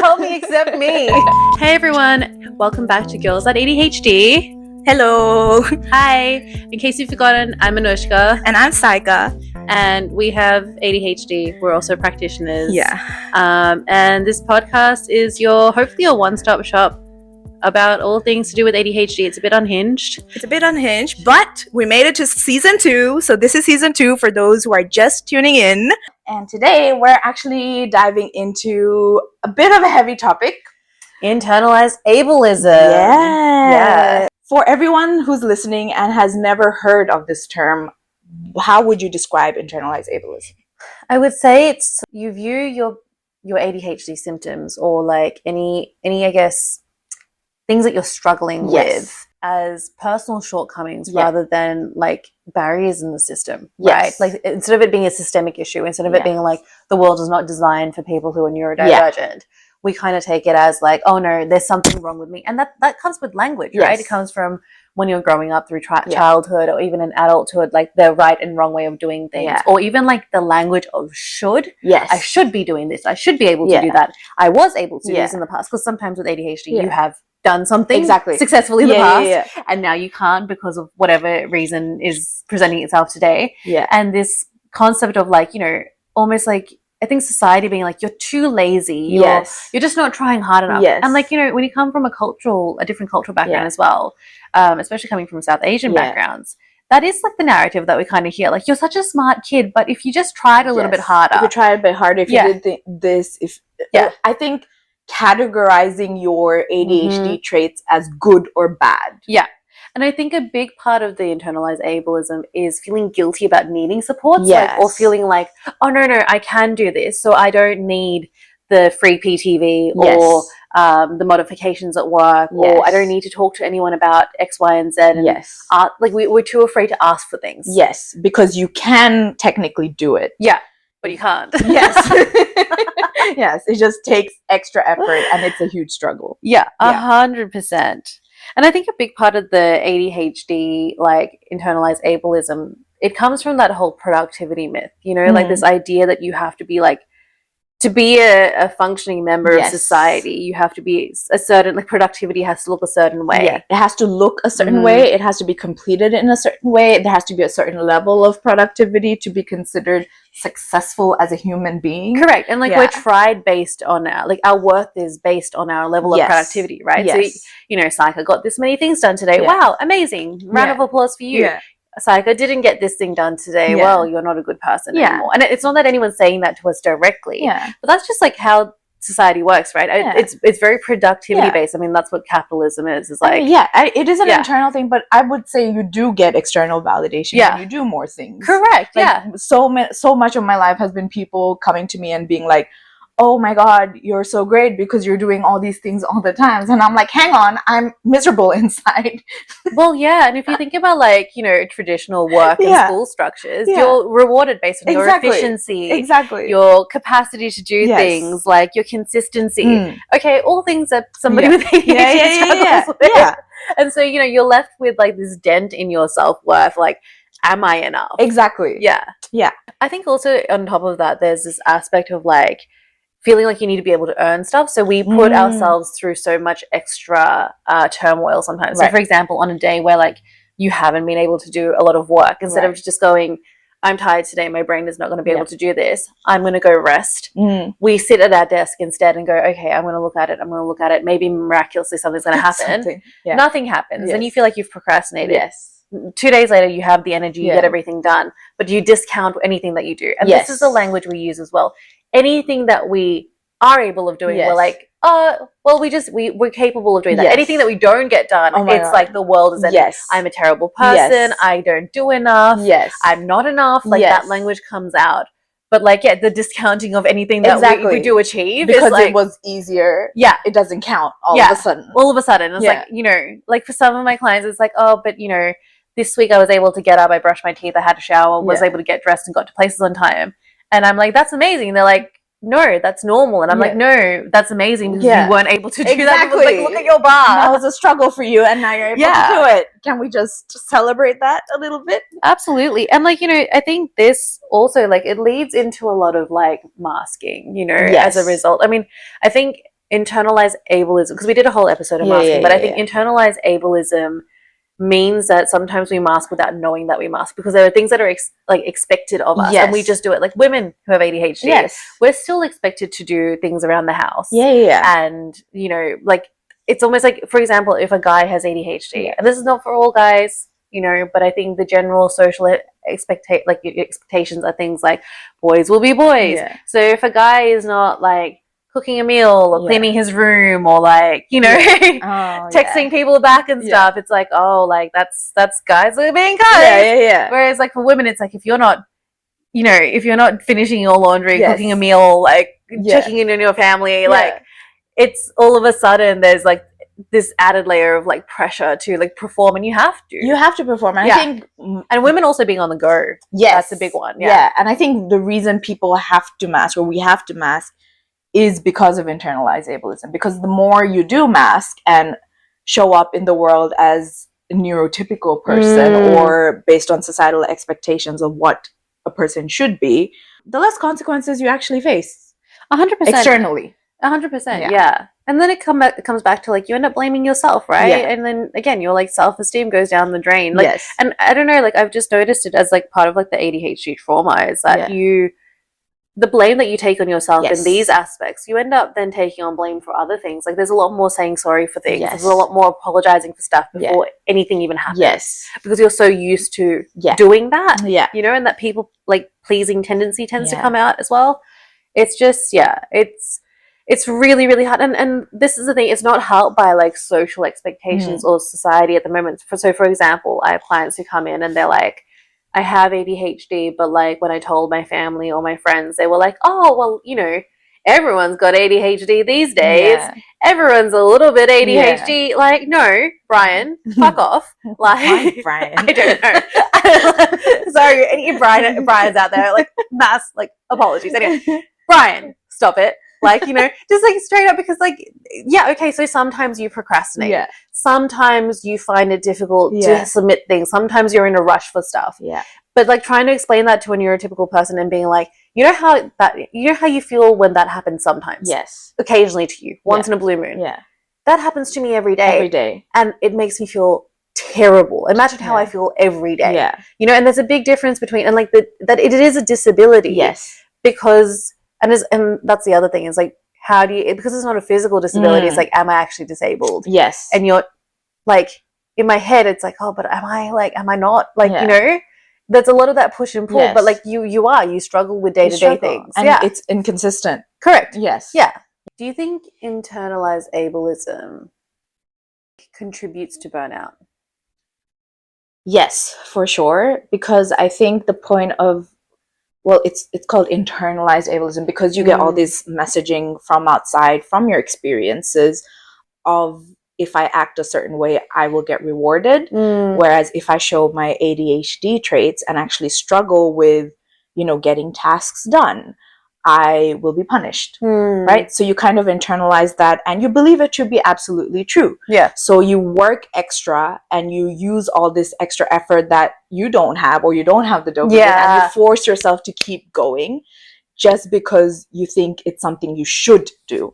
Help me accept me. Hey everyone, welcome back to Girls at ADHD. Hello. Hi. In case you've forgotten, I'm Anushka. And I'm Sayaka. And we have ADHD. We're also practitioners. Yeah. And this podcast is hopefully your one-stop shop about all things to do with ADHD. It's a bit unhinged. But we made it to season 2. So this is season 2 for those who are just tuning in. And today we're actually diving into a bit of a heavy topic. Internalized ableism. Yeah. For everyone who's listening and has never heard of this term, how would you describe internalized ableism? I would say it's you view your ADHD symptoms or like any I guess things that you're struggling with as personal shortcomings rather than like barriers in the system, right? Like instead of it being a systemic issue, instead of it being like the world is not designed for people who are neurodivergent, we kind of take it as like, oh no, there's something wrong with me. And that comes with language, right? It comes from when you're growing up through childhood or even in adulthood, like the right and wrong way of doing things, or even like the language of should. I should be doing this. I should be able to do that. I was able to do this in the past, because sometimes with ADHD, you have done something successfully in the past, and now you can't because of whatever reason is presenting itself today. And this concept of like, you know, almost like, I think society being like, you're too lazy, you're just not trying hard enough. And like, you know, when you come from a different cultural background as well, especially coming from South Asian backgrounds, that is like the narrative that we kind of hear. Like, you're such a smart kid, but if you just tried a little bit harder. If you tried a bit harder, if you did this, I think categorizing your ADHD traits as good or bad. And I think a big part of the internalized ableism is feeling guilty about needing support, like, or feeling like, oh no, I can do this, so I don't need the free PTV or the modifications at work, or I don't need to talk to anyone about X, Y, and Z. And like we're too afraid to ask for things. Because you can technically do it. But you can't. It just takes extra effort, and it's a huge struggle. 100%. And I think a big part of the ADHD, like internalized ableism, it comes from that whole productivity myth, you know, like this idea that you have to be like, to be a functioning member of society, you have to be a certain, like, productivity has to look a certain way. It has to look a certain way. It has to be completed in a certain way. There has to be a certain level of productivity to be considered successful as a human being. Correct. And like we're tried based on our worth is based on our level of productivity, right? So, you know, Sayaka got this many things done today. Wow, amazing. Round of applause for you. Sayaka didn't get this thing done today. Well, you're not a good person anymore. And it's not that anyone's saying that to us directly, but that's just like how society works, right? It's very productivity based. I mean, that's what capitalism is like, it is an internal thing, but I would say you do get external validation when you do more things. Correct. Like, so much of my life has been people coming to me and being like, oh my God, you're so great because you're doing all these things all the time. And I'm like, hang on, I'm miserable inside. Well, and if you think about like, you know, traditional work and school structures, you're rewarded based on your efficiency, your capacity to do things, like your consistency. Okay, all things that somebody with ADHD struggles with. And so, you know, you're left with like this dent in your self-worth, like, am I enough? Exactly. I think also on top of that, there's this aspect of like, feeling like you need to be able to earn stuff. So we put ourselves through so much extra turmoil sometimes. So for example, on a day where like you haven't been able to do a lot of work, instead of just going, I'm tired today, my brain is not going to be able to do this, I'm going to go rest. We sit at our desk instead and go, okay, I'm going to look at it. Maybe miraculously something's going to happen. Nothing happens. And you feel like you've procrastinated. 2 days later, you have the energy, you get everything done, but you discount anything that you do. And this is the language we use as well. Anything that we are able of doing, we're like, oh, well, we're capable of doing that. Anything that we don't get done, it's like the world is ending. I'm a terrible person. I don't do enough. I'm not enough. Like that language comes out. But like, the discounting of anything that we do achieve because is like, it was easier. It doesn't count all of a sudden. All of a sudden. It's like, you know, like for some of my clients, it's like, oh, but you know, this week I was able to get up, I brushed my teeth, I had a shower, was able to get dressed and got to places on time. And I'm like, that's amazing. They're like, no, that's normal. And I'm like, no, that's amazing because you weren't able to do that. Like, look at your bar. That was a struggle for you and now you're able to do it. Can we just celebrate that a little bit? Absolutely. And like, I think this also, like, it leads into a lot of like masking, as a result. I mean, I think internalized ableism, because we did a whole episode on masking, but I think internalized ableism means that sometimes we mask without knowing that we mask, because there are things that are expected of us, and we just do it. Like women who have ADHD, we're still expected to do things around the house. And like, it's almost like, for example, if a guy has ADHD, and this is not for all guys, but I think the general social expectations are things like boys will be boys. So if a guy is not like cooking a meal or cleaning his room or like texting people back and stuff, it's like, oh, like that's guys are being guys. Whereas like for women, it's like, if you're not finishing your laundry, cooking a meal, like checking in on your family, like it's all of a sudden there's like this added layer of like pressure to like perform, and you have to perform. And I think, and women also being on the go, that's a big one. And I think the reason people have to mask, or we have to mask, is because of internalized ableism. Because the more you do mask and show up in the world as a neurotypical person or based on societal expectations of what a person should be, the less consequences you actually face. 100%. Externally. 100%, yeah. And then it comes back to like, you end up blaming yourself, right? And then again, your like self-esteem goes down the drain. Like, and I don't know, like I've just noticed it as like part of like the ADHD trauma is that the blame that you take on yourself in these aspects, you end up then taking on blame for other things. Like there's a lot more saying sorry for things. There's a lot more apologizing for stuff before anything even happens. Because you're so used to doing that. And that people like pleasing tendency tends to come out as well. It's just, it's really, really hard. And this is the thing, it's not helped by like social expectations or society at the moment. So for example, I have clients who come in and they're like, I have ADHD, but like when I told my family or my friends, they were like, oh, well, everyone's got ADHD these days. Everyone's a little bit ADHD. Like, no, Brian, fuck off. Like, Brian. I don't know. Sorry, any Brian's out there, like, mass, like, apologies. Anyway, Brian, stop it. Like, just like straight up, because like, okay, so sometimes you procrastinate. Sometimes you find it difficult to submit things. Sometimes you're in a rush for stuff. But like trying to explain that to a neurotypical person and being like, you know how you feel when that happens sometimes. Occasionally to you, once in a blue moon. That happens to me every day. Every day. And it makes me feel terrible. Imagine how I feel every day. And there's a big difference between, and like that it is a disability. Because and that's the other thing, is like, how do you, because it's not a physical disability, it's like, am I actually disabled? And you're like, in my head, it's like, oh, but am I not? Like, there's a lot of that push and pull, but like you struggle with day-to-day things. And it's inconsistent. Correct. Yes. Do you think internalized ableism contributes to burnout? Yes, for sure. Because I think the point of, well, it's called internalized ableism because you get all this messaging from outside, from your experiences of, if I act a certain way, I will get rewarded. Whereas if I show my ADHD traits and actually struggle with, getting tasks done, I will be punished, right? So you kind of internalize that and you believe it to be absolutely true. So you work extra and you use all this extra effort that you don't have, or you don't have the dopamine, and you force yourself to keep going just because you think it's something you should do.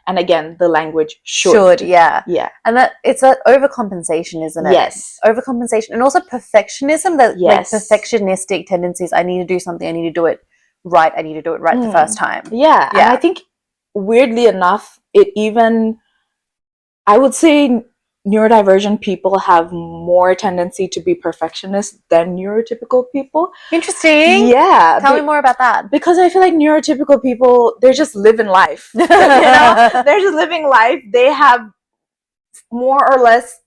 And again, the language should. And that it's that overcompensation, isn't it? Overcompensation, and also perfectionism, that like perfectionistic tendencies. I need to do something, I need to do it right, I need to do it right the first time. And I think weirdly enough, I would say neurodivergent people have more tendency to be perfectionists than neurotypical people. Interesting. Tell me more about that. Because I feel like neurotypical people, they're just living life. They're just living life. They have more or less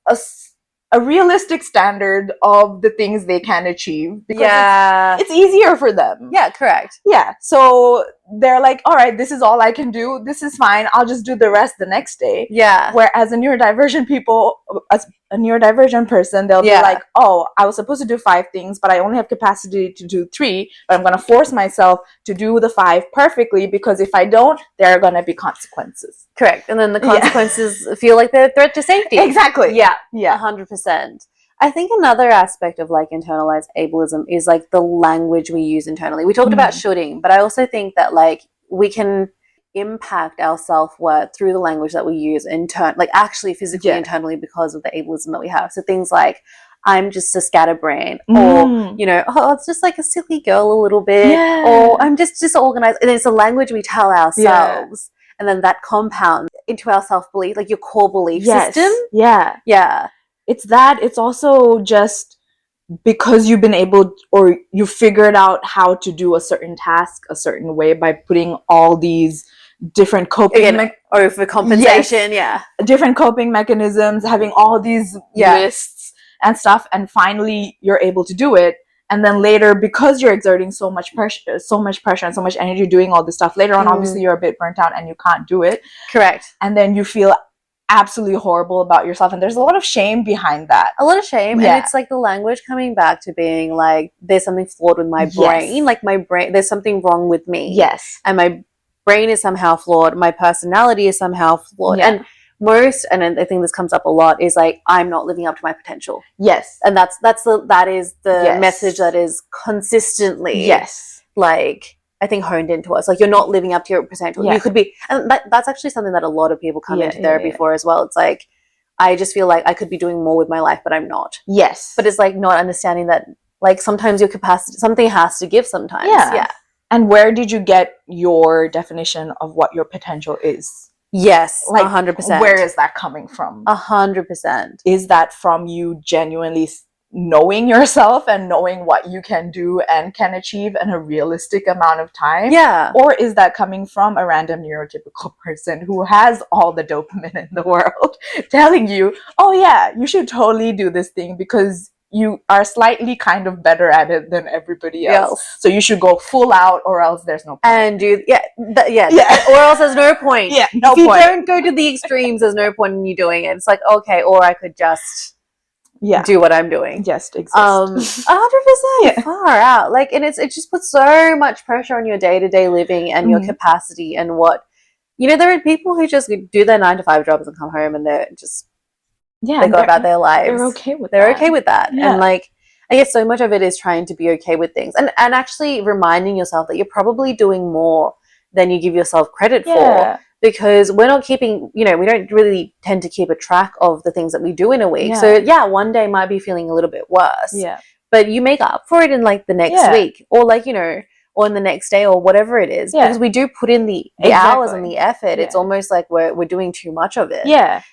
a realistic standard of the things they can achieve, because it's easier for them. Correct. So they're like, all right, this is all I can do, this is fine, I'll just do the rest the next day. Yeah. Whereas a neurodivergent person, they'll be like, oh, I was supposed to do 5 things, but I only have capacity to do 3, but I'm going to force myself to do the 5 perfectly, because if I don't, there are going to be consequences. Correct. And then the consequences feel like they're a threat to safety. Exactly. Yeah. Yeah. 100%. I think another aspect of like internalized ableism is like the language we use internally. We talked about shoulding, but I also think that like we can impact our self-worth through the language that we use like actually physically internally, because of the ableism that we have. So things like, I'm just a scatterbrain, or you know, oh, it's just like a silly girl a little bit, or I'm just disorganized. And it's a language we tell ourselves, and then that compounds into our self-belief, like your core belief system. It's that. It's also just because you've been able, or you figured out how to do a certain task a certain way by putting all these different coping or for compensation, different coping mechanisms, having all these lists and stuff, and finally you're able to do it. And then later, because you're exerting so much pressure and so much energy doing all this stuff, later on obviously you're a bit burnt out and you can't do it. Correct. And then you feel absolutely horrible about yourself, and there's a lot of shame behind that. And it's like the language coming back to being like, there's something flawed with my brain. Like my brain, there's something wrong with me, and my brain is somehow flawed, my personality is somehow flawed. And I think this comes up a lot, is like, I'm not living up to my potential. And that is the message that is consistently like, I think, honed into us. Like, you're not living up to your potential. You could be, and that's actually something that a lot of people come into therapy for as well. It's like, I just feel like I could be doing more with my life, but I'm not. But it's like not understanding that, like, sometimes your capacity, something has to give sometimes. And where did you get your definition of what your potential is? Like 100%. Where is that coming from? 100%. Is that from you genuinely knowing yourself and knowing what you can do and can achieve in a realistic amount of time? Or is that coming from a random neurotypical person who has all the dopamine in the world telling you, oh yeah, you should totally do this thing because you are slightly kind of better at it than everybody else. So you should go full out, or else there's no point. And do or else there's no point. If you don't go to the extremes, there's no point in you doing it. It's like, okay, or I could just do what I'm doing. Just exist. 100%. Far out. Like, and it just puts so much pressure on your day-to-day living and your capacity, and what, you know, there are people who just do their 9-to-5 jobs and come home and they're just they go about their lives. They're okay with that. And like, I guess so much of it is trying to be okay with things, and actually reminding yourself that you're probably doing more than you give yourself credit for, because we're not keeping, you know, we don't really tend to keep a track of the things that we do in a week. So one day might be feeling a little bit worse, but you make up for it in like the next week, or like, you know, or in the next day, or whatever it is, because we do put in the hours and the effort. It's almost like we're doing too much of it.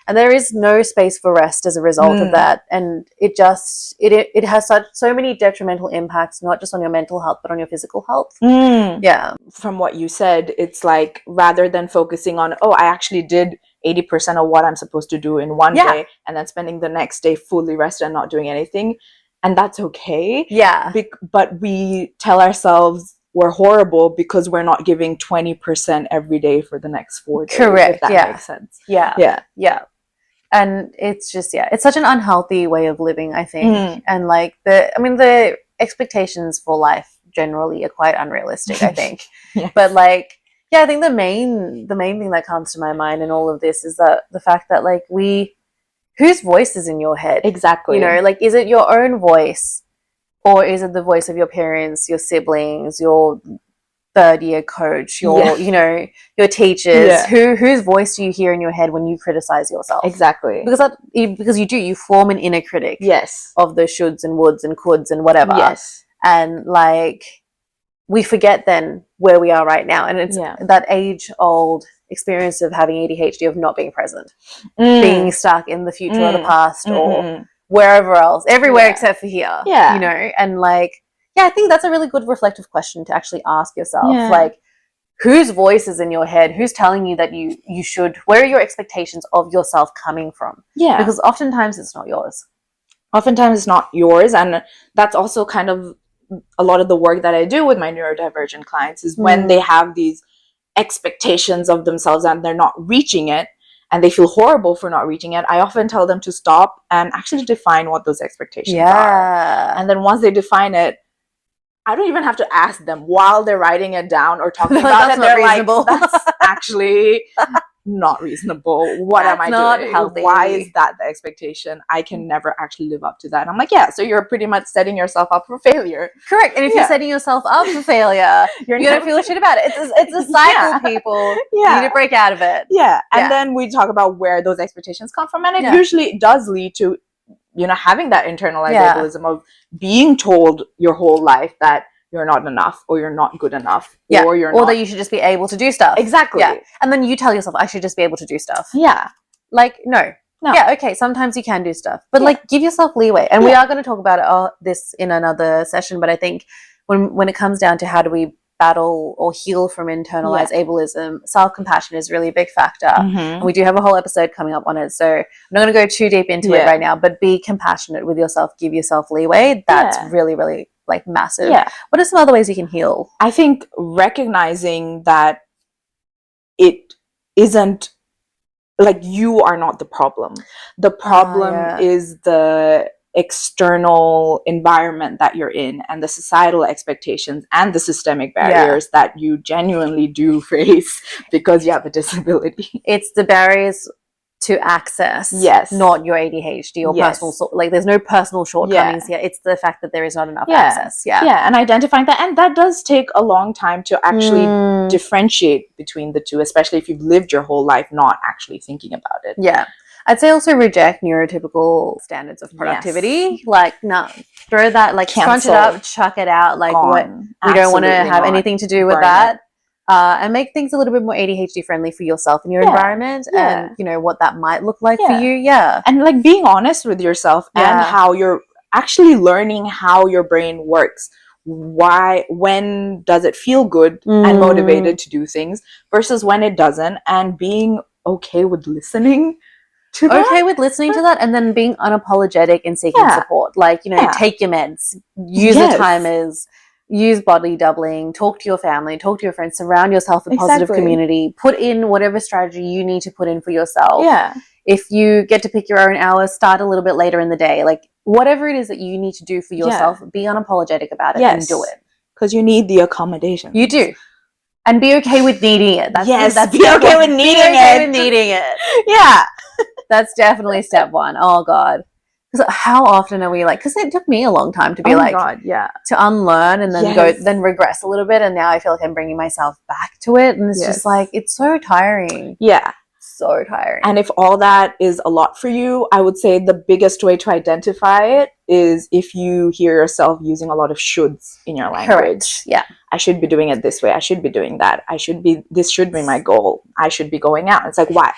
And there is no space for rest as a result of that. And it just, it has so many detrimental impacts, not just on your mental health, but on your physical health. From what you said, it's like, rather than focusing on, oh, I actually did 80% of what I'm supposed to do in one day, and then spending the next day fully rested and not doing anything. And that's okay. But we tell ourselves we're horrible because we're not giving 20% every day for the next 4 days. Correct. If that makes sense. And it's just, it's such an unhealthy way of living, I think. And like the expectations for life generally are quite unrealistic, I think. But like, I think the main thing that comes to my mind in all of this is that the fact that like whose voice is in your head? Exactly. You know, like, is it your own voice? Or is it the voice of your parents, your siblings, your third-year coach, your you know, your teachers? Whose voice do you hear in your head when you criticize yourself? Exactly. Because you form an inner critic. Of the shoulds and woulds and coulds and whatever. And like, we forget then where we are right now, and it's that age-old experience of having ADHD, of not being present, being stuck in the future or the past, or wherever else, everywhere except for here, you know. And like, I think that's a really good reflective question to actually ask yourself, like, whose voice is in your head? Who's telling you that you should, where are your expectations of yourself coming from? Because oftentimes it's not yours. And that's also kind of a lot of the work that I do with my neurodivergent clients is when they have these expectations of themselves and they're not reaching it, and they feel horrible for not reaching it, I often tell them to stop and actually define what those expectations are. And then once they define it, I don't even have to ask them while they're writing it down or talking about it. They're reasonable. Like, that's actually not reasonable. What am I doing? Healthy. Why is that the expectation? I can never actually live up to that. And I'm like, yeah, so you're pretty much setting yourself up for failure. Correct. And if you're setting yourself up for failure, you're going to feel shit about it. It's a cycle, people. You need to break out of it. Yeah. And then we talk about where those expectations come from. And it usually does lead to, you know, having that internalized ableism of being told your whole life that you're not enough, or you're not good enough, or you're not, or that you should just be able to do stuff. Exactly. Yeah. And then you tell yourself, I should just be able to do stuff. Yeah. Like, no. Yeah, okay, sometimes you can do stuff, but like, give yourself leeway. And we are going to talk about this in another session, but I think when it comes down to how do we battle or heal from internalized ableism, self-compassion is really a big factor. And we do have a whole episode coming up on it, so I'm not going to go too deep into it right now, but be compassionate with yourself, give yourself leeway. That's really, really like massive. What are some other ways you can heal? I think recognizing that it isn't like you are not the problem. The problem is the external environment that you're in, and the societal expectations and the systemic barriers that you genuinely do face because you have a disability. It's the barriers to access, not your ADHD or personal, like there's no personal shortcomings here. It's the fact that there is not enough access. And identifying that, and that does take a long time to actually differentiate between the two, especially if you've lived your whole life not actually thinking about it. I'd say also reject neurotypical standards of productivity. Like, no, throw that, like, scrunch it up, chuck it out. Like, what? We don't want to have anything to do with that. And make things a little bit more ADHD friendly for yourself and your environment, and you know what that might look like for you. And like being honest with yourself and how you're actually learning how your brain works. Why, when does it feel good and motivated to do things versus when it doesn't, and being okay with listening to that. And then being unapologetic and seeking support. Like, you know, take your meds, use the timers, use body doubling, talk to your family, talk to your friends, surround yourself with positive community, put in whatever strategy you need to put in for yourself. If you get to pick your own hours, start a little bit later in the day. Like, whatever it is that you need to do for yourself, be unapologetic about it and do it. Because you need the accommodations. You do. And be okay with needing it. That's be okay with needing it. Yeah. That's definitely step one. Oh, God. Because how often are we like, because it took me a long time to be to unlearn and then then regress a little bit. And now I feel like I'm bringing myself back to it. And it's just like, it's so tiring. So tiring. And if all that is a lot for you, I would say the biggest way to identify it is if you hear yourself using a lot of shoulds in your language. I should be doing it this way. I should be doing that. This should be my goal. I should be going out. It's like, why?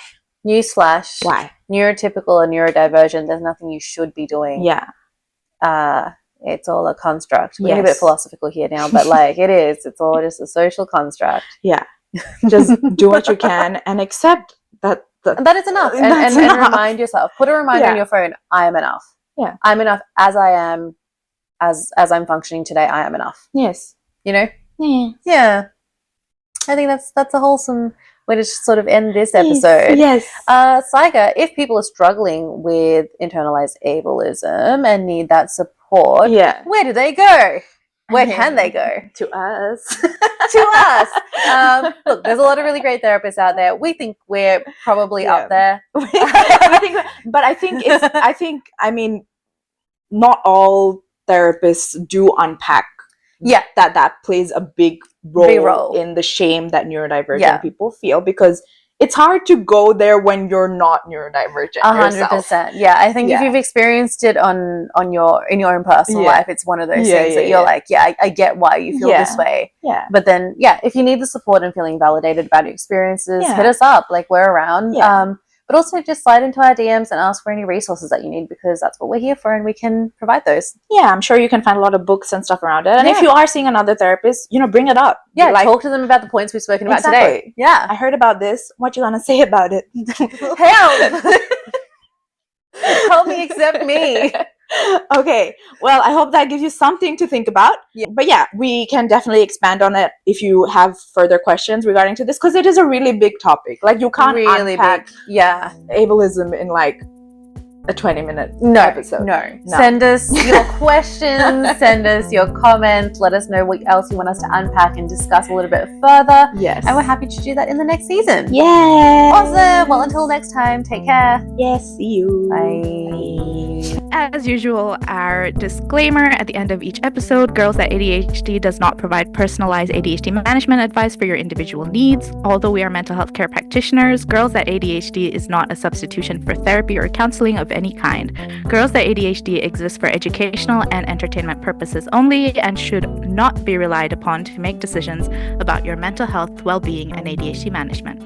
Newsflash. Why? Neurotypical or neurodivergent, there's nothing you should be doing. It's all a construct. We're getting a bit philosophical here now, but like it is. It's all just a social construct. Just do what you can and accept that is enough. And remind yourself. Put a reminder on your phone. I am enough. I'm enough as I am, as I'm functioning today. I am enough. Yes. You know? I think that's a wholesome way to sort of end this episode. Sayaka, if people are struggling with internalized ableism and need that support, where do they go? Where can they go? To us. To us. Look, there's a lot of really great therapists out there. We think we're probably up there. But I mean, not all therapists do unpack. That plays a big role in the shame that neurodivergent people feel, because it's hard to go there when you're not neurodivergent 100%. Yeah, I think if you've experienced it in your own personal life, it's one of those things that you're like, I get why you feel this way. But then, if you need the support and feeling validated about your experiences, hit us up. Like, we're around. But also just slide into our DMs and ask for any resources that you need, because that's what we're here for and we can provide those. I'm sure you can find a lot of books and stuff around it. And if you are seeing another thelapist, bring it up. Talk to them about the points we've spoken about today. I heard about this. What you gonna say about it? Help! Help me accept me. Okay, well, I hope that gives you something to think about. Yeah. But yeah, we can definitely expand on it if you have further questions regarding to this, because it is a really big topic. Like, you can't Really unpack big. Yeah. ableism in like a 20-minute episode. No. Send us your questions, send us your comments, let us know what else you want us to unpack and discuss a little bit further. Yes. And we're happy to do that in the next season. Yeah. Awesome. Well, until next time, take care. Yes, see you. Bye. As usual, our disclaimer at the end of each episode: Girls That ADHD does not provide personalized ADHD management advice for your individual needs. Although we are mental health care practitioners, Girls That ADHD is not a substitution for therapy or counseling of any kind. Girls That ADHD exists for educational and entertainment purposes only and should not be relied upon to make decisions about your mental health, well-being, and ADHD management.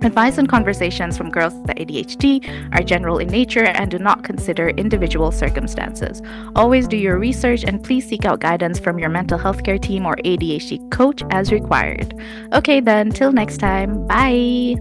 Advice and conversations from Girls That ADHD are general in nature and do not consider individual circumstances. Always do your research and please seek out guidance from your mental health care team or ADHD coach as required. Okay then, till next time, bye!